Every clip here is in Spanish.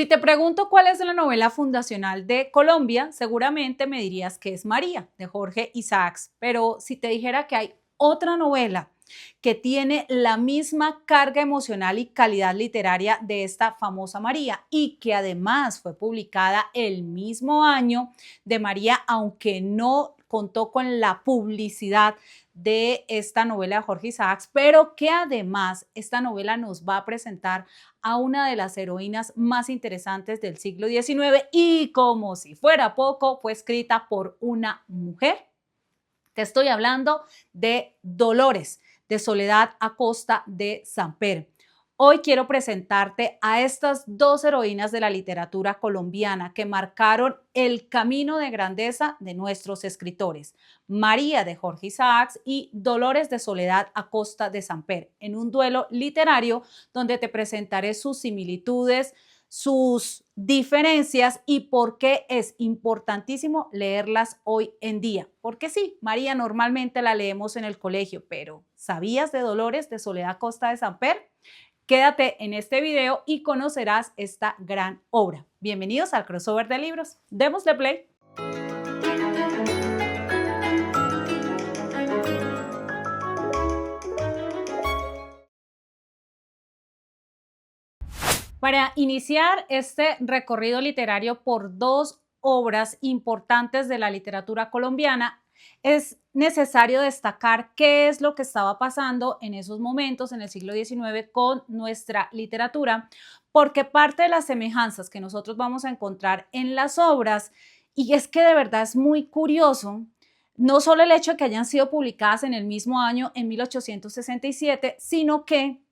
Si te pregunto cuál es la novela fundacional de Colombia, seguramente me dirías que es María, de Jorge Isaacs. Pero si te dijera que hay otra novela que tiene la misma carga emocional y calidad literaria de esta famosa María y que además fue publicada el mismo año de María, aunque no contó con la publicidad de esta novela de Jorge Isaacs, pero que además esta novela nos va a presentar a una de las heroínas más interesantes del siglo XIX y, como si fuera poco, fue escrita por una mujer. Te estoy hablando de Dolores, de Soledad Acosta de Samper. Hoy quiero presentarte a estas dos heroínas de la literatura colombiana que marcaron el camino de grandeza de nuestros escritores, María de Jorge Isaacs y Dolores de Soledad Acosta de Samper, en un duelo literario donde te presentaré sus similitudes, sus diferencias y por qué es importantísimo leerlas hoy en día. Porque sí, María normalmente la leemos en el colegio, pero ¿sabías de Dolores de Soledad Acosta de Samper? Quédate en este video y conocerás esta gran obra. Bienvenidos al crossover de libros. Démosle play. Para iniciar este recorrido literario por dos obras importantes de la literatura colombiana, es necesario destacar qué es lo que estaba pasando en esos momentos, en el siglo XIX, con nuestra literatura, porque parte de las semejanzas que nosotros vamos a encontrar en las obras, y es que de verdad es muy curioso, no solo el hecho de que hayan sido publicadas en el mismo año, en 1867, sino que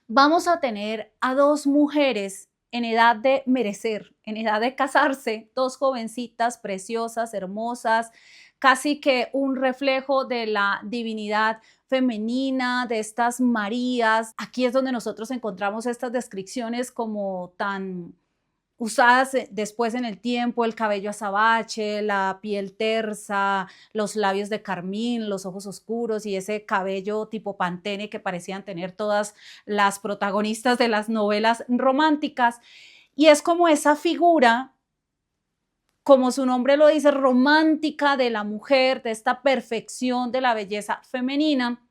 vamos a tener a dos mujeres en edad de merecer, en edad de casarse, dos jovencitas preciosas, hermosas, casi que un reflejo de la divinidad femenina, de estas Marías. Aquí es donde nosotros encontramos estas descripciones como tan usadas después en el tiempo, el cabello azabache, la piel tersa, los labios de carmín, los ojos oscuros y ese cabello tipo Pantene que parecían tener todas las protagonistas de las novelas románticas. Y es como esa figura, como su nombre lo dice, romántica de la mujer, de esta perfección de la belleza femenina,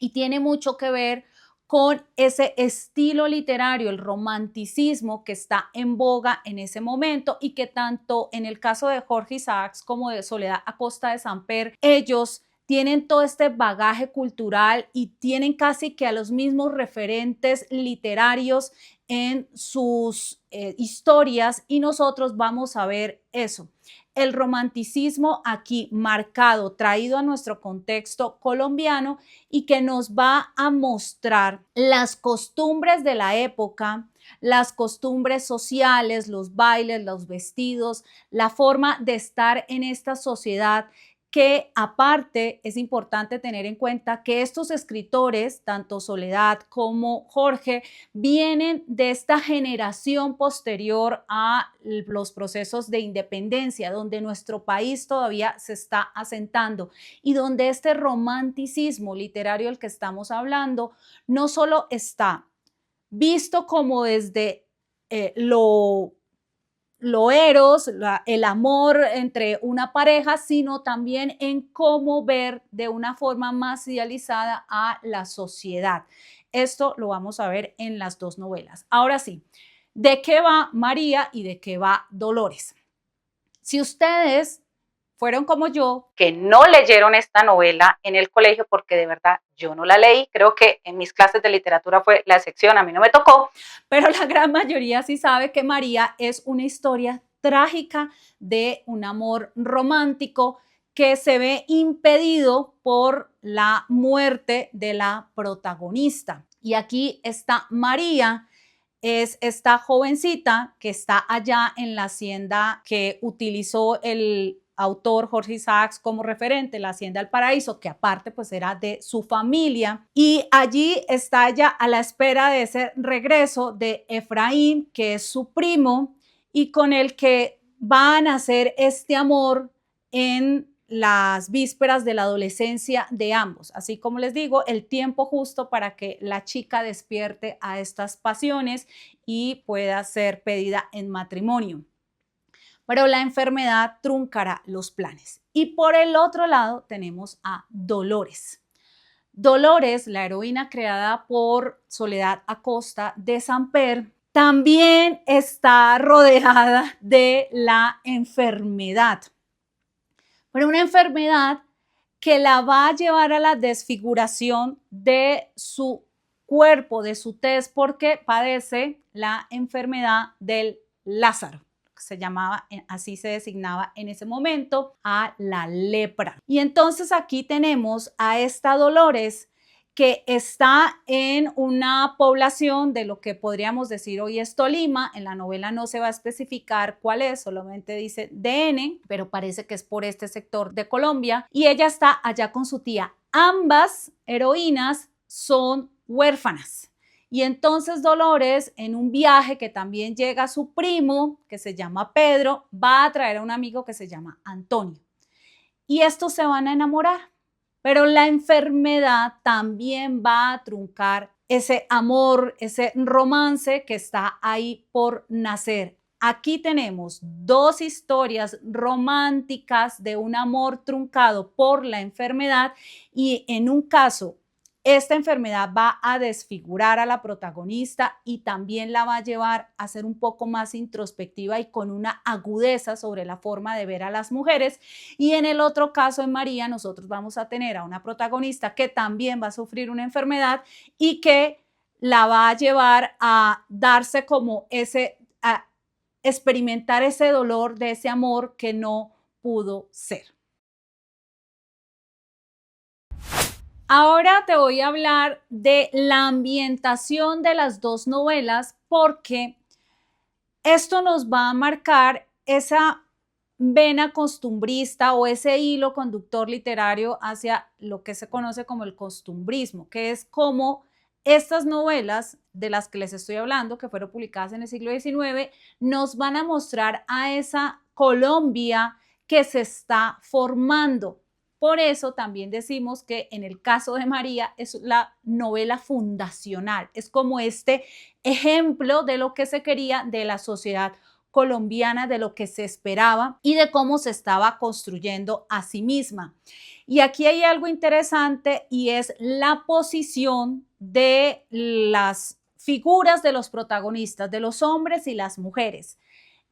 y tiene mucho que ver con ese estilo literario, el romanticismo que está en boga en ese momento y que tanto en el caso de Jorge Isaacs como de Soledad Acosta de Samper, ellos tienen todo este bagaje cultural y tienen casi que a los mismos referentes literarios en sus historias, y nosotros vamos a ver eso. El romanticismo aquí marcado, traído a nuestro contexto colombiano y que nos va a mostrar las costumbres de la época, las costumbres sociales, los bailes, los vestidos, la forma de estar en esta sociedad, que aparte es importante tener en cuenta que estos escritores, tanto Soledad como Jorge, vienen de esta generación posterior a los procesos de independencia, donde nuestro país todavía se está asentando y donde este romanticismo literario del que estamos hablando no solo está visto como desde lo eros, el amor entre una pareja, sino también en cómo ver de una forma más idealizada a la sociedad. Esto lo vamos a ver en las dos novelas. Ahora sí, ¿de qué va María y de qué va Dolores? Si ustedes fueron como yo, que no leyeron esta novela en el colegio, porque de verdad yo no la leí, creo que en mis clases de literatura fue la excepción, a mí no me tocó, pero la gran mayoría sí sabe que María es una historia trágica de un amor romántico que se ve impedido por la muerte de la protagonista. Y aquí está María, es esta jovencita que está allá en la hacienda que utilizó el autor Jorge Isaacs como referente, la Hacienda del Paraíso, que aparte pues era de su familia, y allí está ella a la espera de ese regreso de Efraín, que es su primo y con el que van a hacer este amor en las vísperas de la adolescencia de ambos. Así como les digo, el tiempo justo para que la chica despierte a estas pasiones y pueda ser pedida en matrimonio. Pero la enfermedad truncará los planes. Y por el otro lado tenemos a Dolores. Dolores, la heroína creada por Soledad Acosta de Samper, también está rodeada de la enfermedad, pero una enfermedad que la va a llevar a la desfiguración de su cuerpo, de su tez, porque padece la enfermedad del Lázaro. Se llamaba, así se designaba en ese momento, a la lepra. Y entonces aquí tenemos a esta Dolores que está en una población de lo que podríamos decir hoy es Tolima. En la novela no se va a especificar cuál es, solamente dice DN, pero parece que es por este sector de Colombia. Y ella está allá con su tía. Ambas heroínas son huérfanas. Y entonces Dolores, en un viaje que también llega a su primo, que se llama Pedro, va a traer a un amigo que se llama Antonio. Y estos se van a enamorar, pero la enfermedad también va a truncar ese amor, ese romance que está ahí por nacer. Aquí tenemos dos historias románticas de un amor truncado por la enfermedad y en un caso esta enfermedad va a desfigurar a la protagonista y también la va a llevar a ser un poco más introspectiva y con una agudeza sobre la forma de ver a las mujeres. Y en el otro caso, en María, nosotros vamos a tener a una protagonista que también va a sufrir una enfermedad y que la va a llevar a darse como a experimentar ese dolor de ese amor que no pudo ser. Ahora te voy a hablar de la ambientación de las dos novelas porque esto nos va a marcar esa vena costumbrista o ese hilo conductor literario hacia lo que se conoce como el costumbrismo, que es como estas novelas de las que les estoy hablando, que fueron publicadas en el siglo XIX, nos van a mostrar a esa Colombia que se está formando. Por eso también decimos que en el caso de María es la novela fundacional, es como este ejemplo de lo que se quería de la sociedad colombiana, de lo que se esperaba y de cómo se estaba construyendo a sí misma. Y aquí hay algo interesante y es la posición de las figuras de los protagonistas, de los hombres y las mujeres.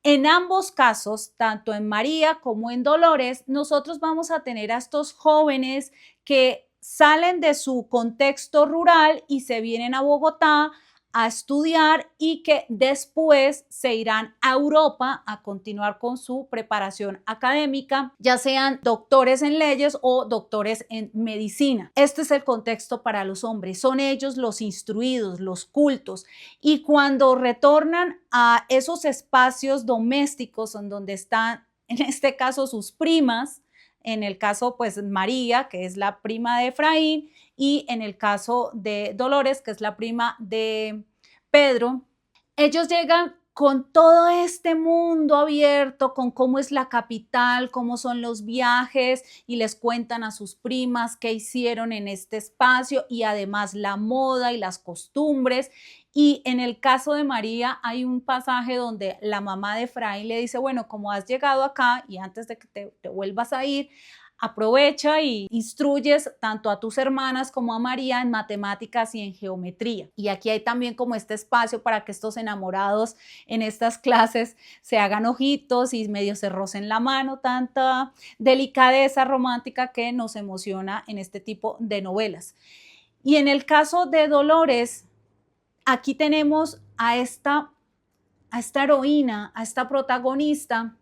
En ambos casos, tanto en María como en Dolores, nosotros vamos a tener a estos jóvenes que salen de su contexto rural y se vienen a Bogotá a estudiar y que después se irán a Europa a continuar con su preparación académica, ya sean doctores en leyes o doctores en medicina. Este es el contexto para los hombres, son ellos los instruidos, los cultos, y cuando retornan a esos espacios domésticos en donde están, en este caso, sus primas, en el caso, pues, María, que es la prima de Efraín, y en el caso de Dolores, que es la prima de Pedro, ellos llegan con todo este mundo abierto, con cómo es la capital, cómo son los viajes, y les cuentan a sus primas qué hicieron en este espacio y además la moda y las costumbres. Y en el caso de María hay un pasaje donde la mamá de Efraín le dice, bueno, como has llegado acá y antes de que te vuelvas a ir, aprovecha y instruyes tanto a tus hermanas como a María en matemáticas y en geometría. Y aquí hay también como este espacio para que estos enamorados en estas clases se hagan ojitos y medio se rocen la mano, tanta delicadeza romántica que nos emociona en este tipo de novelas. Y en el caso de Dolores, aquí tenemos a esta heroína, a esta protagonista,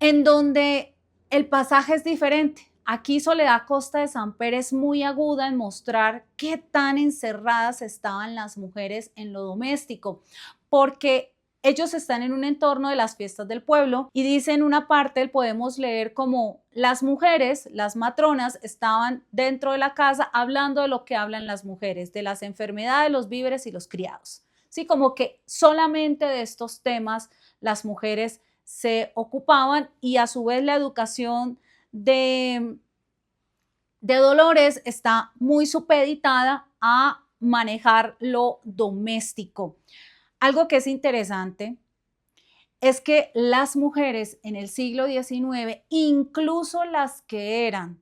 en donde el pasaje es diferente. Aquí Soledad Costa de Samper es muy aguda en mostrar qué tan encerradas estaban las mujeres en lo doméstico, porque ellos están en un entorno de las fiestas del pueblo y dice en una parte, podemos leer como las mujeres, las matronas, estaban dentro de la casa hablando de lo que hablan las mujeres, de las enfermedades, los víveres y los criados. Sí, como que solamente de estos temas las mujeres se ocupaban y a su vez la educación de, de Dolores está muy supeditada a manejar lo doméstico. Algo que es interesante es que las mujeres en el siglo XIX, incluso las que eran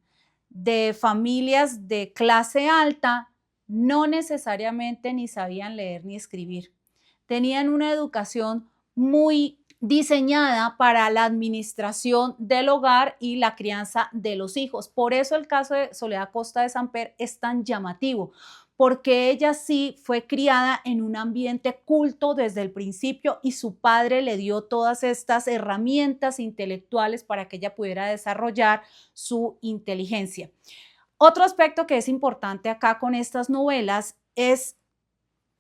de familias de clase alta, no necesariamente ni sabían leer ni escribir. Tenían una educación muy diseñada para la administración del hogar y la crianza de los hijos. Por eso el caso de Soledad Costa de Samper es tan llamativo, porque ella sí fue criada en un ambiente culto desde el principio y su padre le dio todas estas herramientas intelectuales para que ella pudiera desarrollar su inteligencia. Otro aspecto que es importante acá con estas novelas es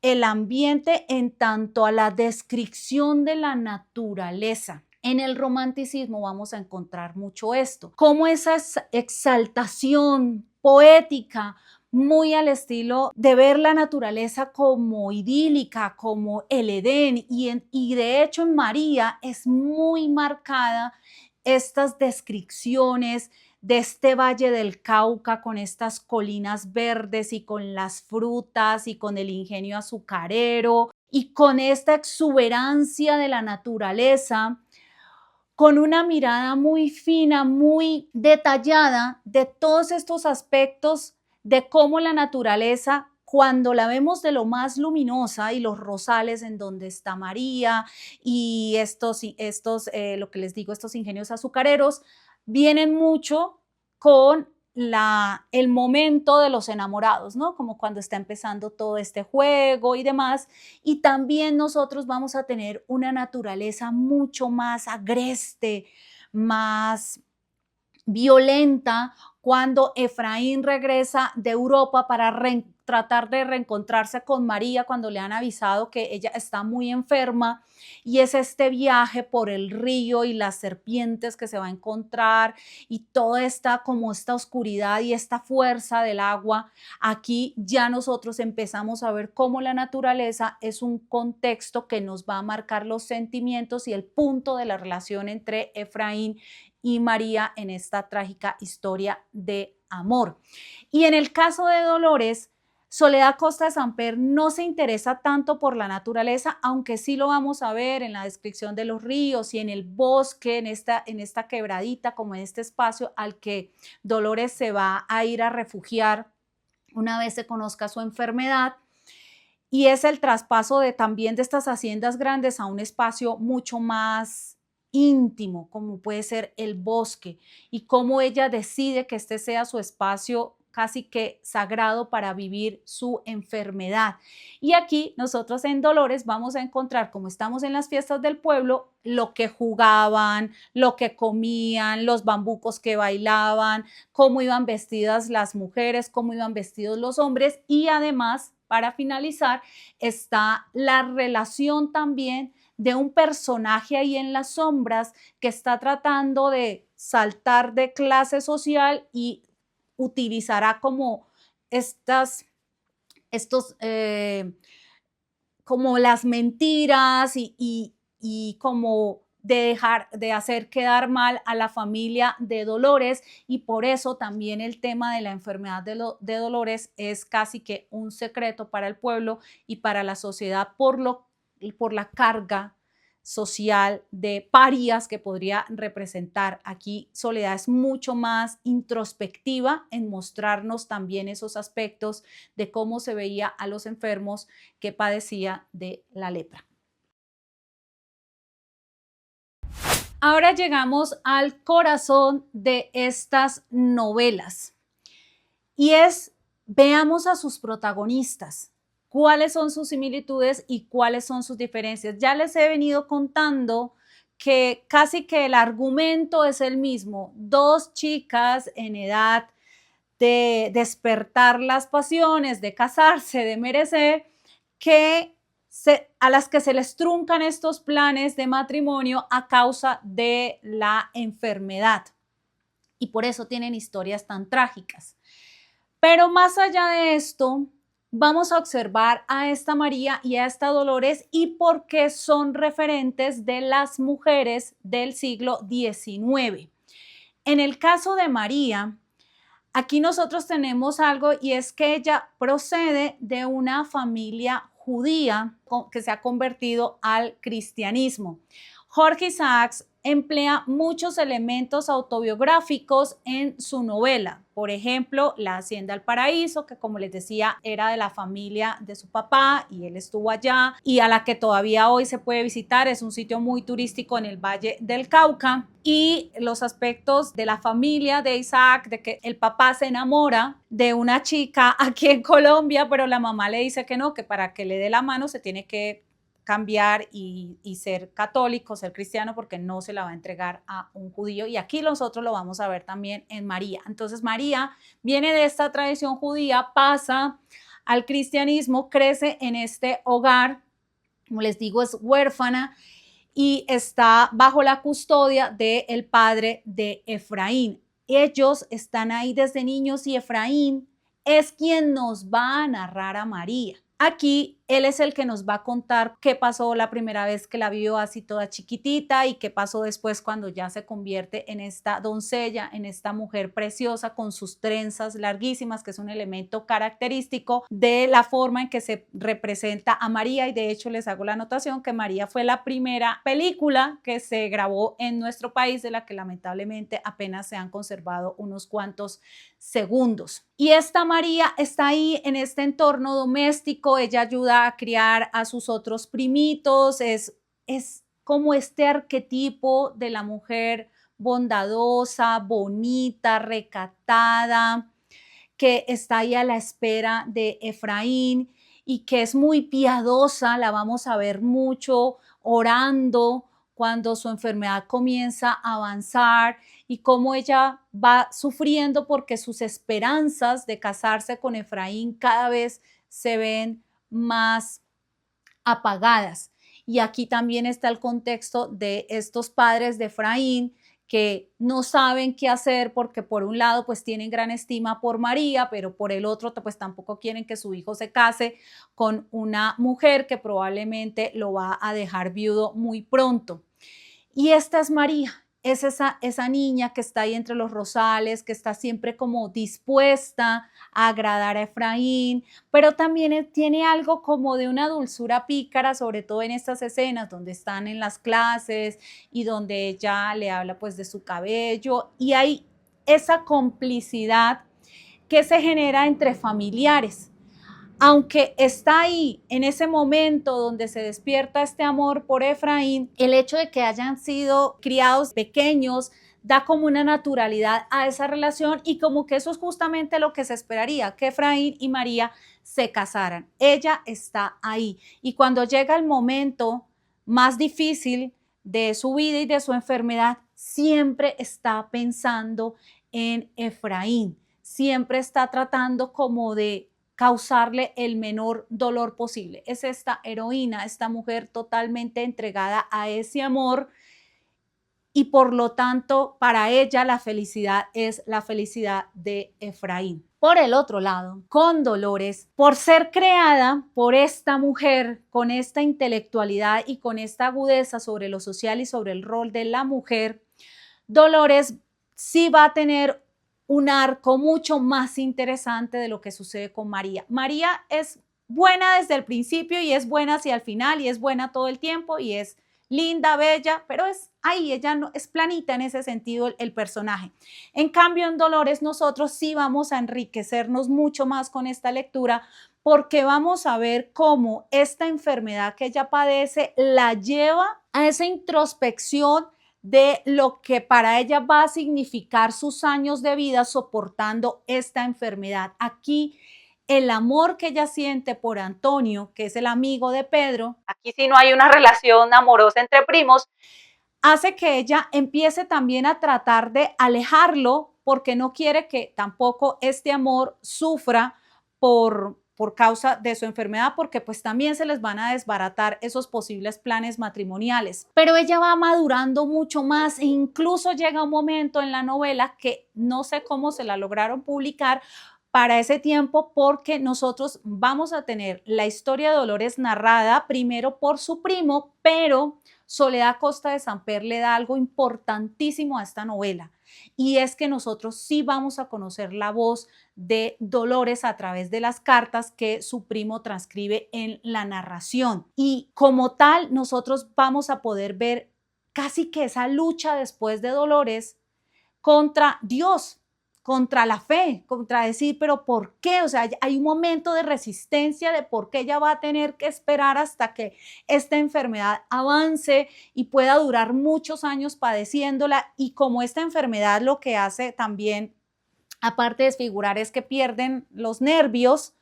el ambiente en tanto a la descripción de la naturaleza. En el romanticismo vamos a encontrar mucho esto, como esa exaltación poética muy al estilo de ver la naturaleza como idílica, como el Edén, y de hecho en María es muy marcada estas descripciones de este valle del Cauca con estas colinas verdes y con las frutas y con el ingenio azucarero y con esta exuberancia de la naturaleza, con una mirada muy fina, muy detallada de todos estos aspectos de cómo la naturaleza, cuando la vemos de lo más luminosa y los rosales en donde está María y lo que les digo, estos ingenios azucareros, vienen mucho con el momento de los enamorados, ¿no? Como cuando está empezando todo este juego y demás. Y también nosotros vamos a tener una naturaleza mucho más agreste, más violenta, cuando Efraín regresa de Europa para tratar de reencontrarse con María cuando le han avisado que ella está muy enferma, y es este viaje por el río y las serpientes que se va a encontrar y toda esta oscuridad y esta fuerza del agua. Aquí ya nosotros empezamos a ver cómo la naturaleza es un contexto que nos va a marcar los sentimientos y el punto de la relación entre Efraín y María en esta trágica historia de amor. Y en el caso de Dolores, Soledad Costa de Samper no se interesa tanto por la naturaleza, aunque sí lo vamos a ver en la descripción de los ríos y en el bosque, en esta quebradita, como en este espacio al que Dolores se va a ir a refugiar una vez se conozca su enfermedad. Y es el traspaso también de estas haciendas grandes a un espacio mucho más íntimo, como puede ser el bosque, y cómo ella decide que este sea su espacio casi que sagrado para vivir su enfermedad. Y aquí nosotros en Dolores vamos a encontrar, como estamos en las fiestas del pueblo, lo que jugaban, lo que comían, los bambucos que bailaban, cómo iban vestidas las mujeres, cómo iban vestidos los hombres, y además, para finalizar, está la relación también de un personaje ahí en las sombras que está tratando de saltar de clase social y utilizará como como las mentiras y como de hacer quedar mal a la familia de Dolores, y por eso también el tema de la enfermedad de Dolores es casi que un secreto para el pueblo y para la sociedad por la carga social de parias que podría representar. Aquí Soledad es mucho más introspectiva en mostrarnos también esos aspectos de cómo se veía a los enfermos que padecía de la lepra. Ahora llegamos al corazón de estas novelas y veamos a sus protagonistas. ¿Cuáles son sus similitudes y cuáles son sus diferencias? Ya les he venido contando que casi que el argumento es el mismo. Dos chicas en edad de despertar las pasiones, de casarse, de merecer, a las que se les truncan estos planes de matrimonio a causa de la enfermedad. Y por eso tienen historias tan trágicas. Pero más allá de esto, vamos a observar a esta María y a esta Dolores y por qué son referentes de las mujeres del siglo XIX. En el caso de María, aquí nosotros tenemos algo y es que ella procede de una familia judía que se ha convertido al cristianismo. Jorge Isaacs emplea muchos elementos autobiográficos en su novela. Por ejemplo, La Hacienda al Paraíso, que como les decía era de la familia de su papá y él estuvo allá y a la que todavía hoy se puede visitar. Es un sitio muy turístico en el Valle del Cauca. Y los aspectos de la familia de Isaac, de que el papá se enamora de una chica aquí en Colombia, pero la mamá le dice que no, que para que le dé la mano se tiene que cambiar y ser católico, ser cristiano, porque no se la va a entregar a un judío. Y aquí nosotros lo vamos a ver también en María. Entonces María viene de esta tradición judía, pasa al cristianismo, crece en este hogar, como les digo, es huérfana y está bajo la custodia del padre de Efraín. Ellos están ahí desde niños y Efraín es quien nos va a narrar a María. Aquí él es el que nos va a contar qué pasó la primera vez que la vio así toda chiquitita y qué pasó después cuando ya se convierte en esta doncella, en esta mujer preciosa con sus trenzas larguísimas, que es un elemento característico de la forma en que se representa a María. Y de hecho les hago la anotación que María fue la primera película que se grabó en nuestro país, de la que lamentablemente apenas se han conservado unos cuantos segundos. Y esta María está ahí en este entorno doméstico, ella ayuda a criar a sus otros primitos, es como este arquetipo de la mujer bondadosa, bonita, recatada, que está ahí a la espera de Efraín y que es muy piadosa, la vamos a ver mucho orando cuando su enfermedad comienza a avanzar y cómo ella va sufriendo porque sus esperanzas de casarse con Efraín cada vez se ven más apagadas. Y aquí también está el contexto de estos padres de Efraín que no saben qué hacer porque por un lado pues tienen gran estima por María, pero por el otro pues tampoco quieren que su hijo se case con una mujer que probablemente lo va a dejar viudo muy pronto. Y esta es María, es esa niña que está ahí entre los rosales, que está siempre como dispuesta a agradar a Efraín, pero también tiene algo como de una dulzura pícara, sobre todo en estas escenas donde están en las clases y donde ella le habla pues de su cabello y hay esa complicidad que se genera entre familiares. Aunque está ahí en ese momento donde se despierta este amor por Efraín, el hecho de que hayan sido criados pequeños da como una naturalidad a esa relación y como que eso es justamente lo que se esperaría, que Efraín y María se casaran. Ella está ahí y cuando llega el momento más difícil de su vida y de su enfermedad, siempre está pensando en Efraín, siempre está tratando como de causarle el menor dolor posible. Es esta heroína, esta mujer totalmente entregada a ese amor y por lo tanto para ella la felicidad es la felicidad de Efraín. Por el otro lado, con Dolores, por ser creada por esta mujer con esta intelectualidad y con esta agudeza sobre lo social y sobre el rol de la mujer, Dolores sí va a tener un arco mucho más interesante de lo que sucede con María. María es buena desde el principio y es buena hacia el final y es buena todo el tiempo y es linda, bella, pero es ahí, ella no es planita en ese sentido el personaje. En cambio, en Dolores nosotros sí vamos a enriquecernos mucho más con esta lectura porque vamos a ver cómo esta enfermedad que ella padece la lleva a esa introspección de lo que para ella va a significar sus años de vida soportando esta enfermedad. Aquí el amor que ella siente por Antonio, que es el amigo de Pedro, aquí sí no hay una relación amorosa entre primos, hace que ella empiece también a tratar de alejarlo porque no quiere que tampoco este amor sufra por causa de su enfermedad, porque pues también se les van a desbaratar esos posibles planes matrimoniales. Pero ella va madurando mucho más e incluso llega un momento en la novela que no sé cómo se la lograron publicar para ese tiempo, porque nosotros vamos a tener la historia de Dolores narrada primero por su primo, pero Soledad Costa de Samper le da algo importantísimo a esta novela, y es que nosotros sí vamos a conocer la voz de Dolores a través de las cartas que su primo transcribe en la narración. Y como tal, nosotros vamos a poder ver casi que esa lucha después de Dolores contra Dios, contra la fe, contra decir, pero ¿por qué? O sea, hay un momento de resistencia de por qué ella va a tener que esperar hasta que esta enfermedad avance y pueda durar muchos años padeciéndola, y como esta enfermedad lo que hace también, aparte de desfigurar, es que pierden los nervios,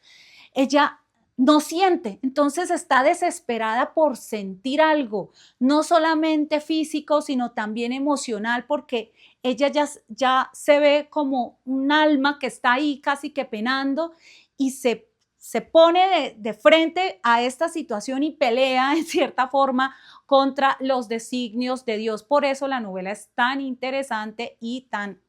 ella no siente, entonces está desesperada por sentir algo, no solamente físico, sino también emocional, porque ella ya se ve como un alma que está ahí casi que penando, y se pone de frente a esta situación y pelea en cierta forma contra los designios de Dios. Por eso la novela es tan interesante y tan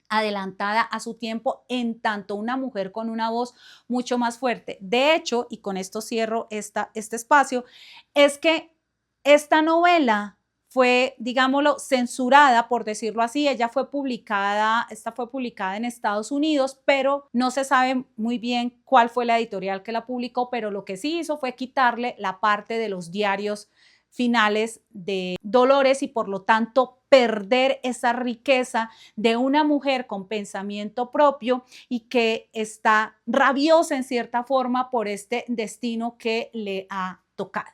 adelantada a su tiempo, en tanto una mujer con una voz mucho más fuerte. De hecho, y con esto cierro este espacio, es que esta novela fue, digámoslo, censurada, por decirlo así. Esta fue publicada en Estados Unidos, pero no se sabe muy bien cuál fue la editorial que la publicó, pero lo que sí hizo fue quitarle la parte de los diarios finales de Dolores, y por lo tanto perder esa riqueza de una mujer con pensamiento propio y que está rabiosa en cierta forma por este destino que le ha tocado.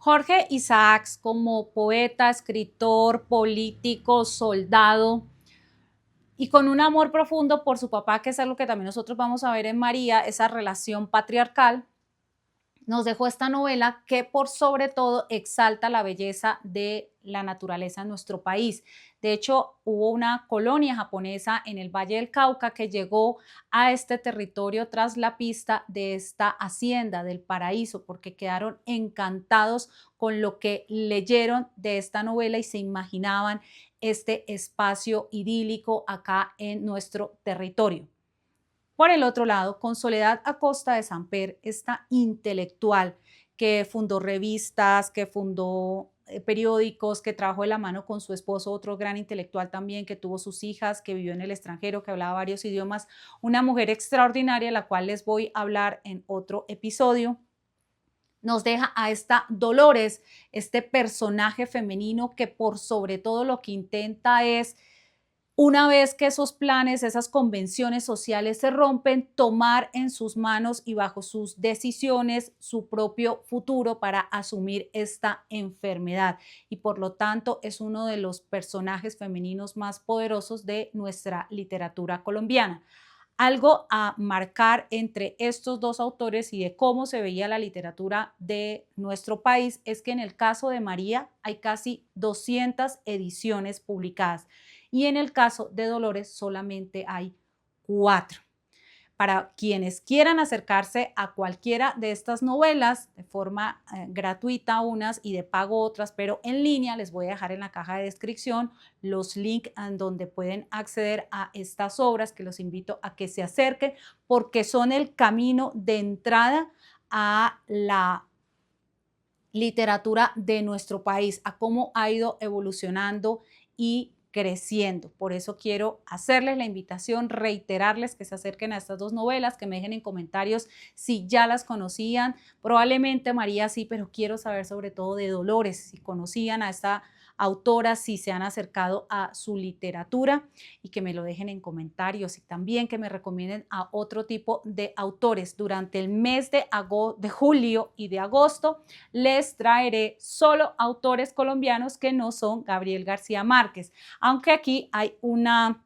Jorge Isaacs, como poeta, escritor, político, soldado, y con un amor profundo por su papá, que es algo que también nosotros vamos a ver en María, esa relación patriarcal, nos dejó esta novela que por sobre todo exalta la belleza de la naturaleza en nuestro país. De hecho, hubo una colonia japonesa en el Valle del Cauca que llegó a este territorio tras la pista de esta hacienda del paraíso, porque quedaron encantados con lo que leyeron de esta novela y se imaginaban este espacio idílico acá en nuestro territorio. Por el otro lado, con Soledad Acosta de Samper, esta intelectual que fundó revistas, que fundó periódicos, que trabajó de la mano con su esposo, otro gran intelectual también, que tuvo sus hijas, que vivió en el extranjero, que hablaba varios idiomas, una mujer extraordinaria, la cual les voy a hablar en otro episodio. Nos deja a esta Dolores, este personaje femenino que por sobre todo lo que intenta es, una vez que esos planes, esas convenciones sociales se rompen, tomar en sus manos y bajo sus decisiones su propio futuro para asumir esta enfermedad. Y por lo tanto es uno de los personajes femeninos más poderosos de nuestra literatura colombiana. Algo a marcar entre estos dos autores y de cómo se veía la literatura de nuestro país es que en el caso de María hay casi 200 ediciones publicadas, y en el caso de Dolores solamente hay 4. Para quienes quieran acercarse a cualquiera de estas novelas de forma gratuita unas y de pago otras, pero en línea, les voy a dejar en la caja de descripción los links en donde pueden acceder a estas obras, que los invito a que se acerquen porque son el camino de entrada a la literatura de nuestro país, a cómo ha ido evolucionando y creciendo. Por eso quiero hacerles la invitación, reiterarles que se acerquen a estas dos novelas, que me dejen en comentarios si ya las conocían. Probablemente María sí, pero quiero saber sobre todo de Dolores, si conocían a esta autora, si se han acercado a su literatura, y que me lo dejen en comentarios, y también que me recomienden a otro tipo de autores. Durante el mes de julio y de agosto les traeré solo autores colombianos que no son Gabriel García Márquez, aunque aquí hay una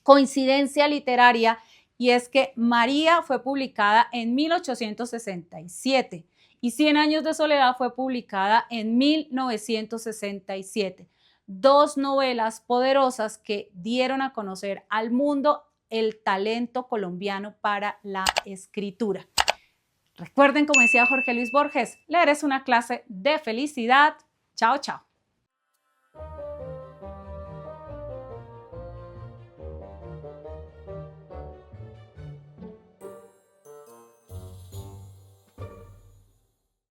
coincidencia literaria, y es que María fue publicada en 1867 y 100 años de soledad fue publicada en 1967. Dos novelas poderosas que dieron a conocer al mundo el talento colombiano para la escritura. Recuerden, como decía Jorge Luis Borges, leer es una clase de felicidad. Chao, chao.